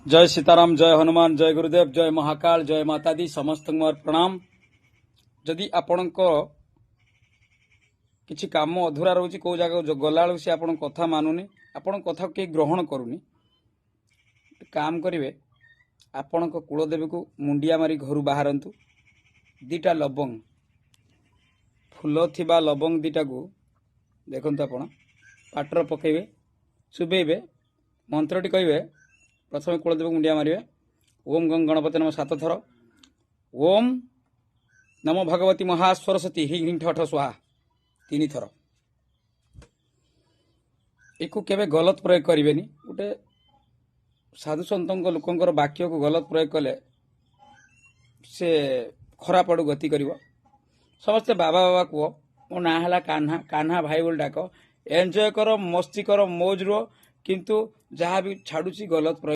जय सीताराम, जय हनुमान, जय गुरुदेव, जय महाकाल, जय माता दी समस्त मोर प्रणाम। जदि आपण किसी काम अधूरा रोचे कौ जगह गला से आपण कथा मानुनी, आपण कथा के ग्रहण करूनी, काम करेंगे आपण कुलदेवी को मुंडिया मारी घर बाहरतु। दीटा लवंग फुल थिबा लवंग दीटा को देखु आपण पाटर पकेबे, चुबेबे, मंत्रटी कहे। प्रथम कुलदेव मुंडिया मारे। ओम गंग गणपति नम 7 थर। ओम नमो भगवती महासरस्वती हि हिं ठठ स्वाहा 3 थर। एक केवे गलत प्रयोग करें। गोटे साधु सतों लोकंर वाक्य को गलत प्रयोग कले से खराब आड़ गति कर। समस्ते बाबा बाबा कह, मो ना है कान्हा, कान्हा भाई बोल डाक। एंजॉय कर, मस्ती कर, मौज रुह, किंतु जहाँ भी छाड़ुची गलत प्रयोग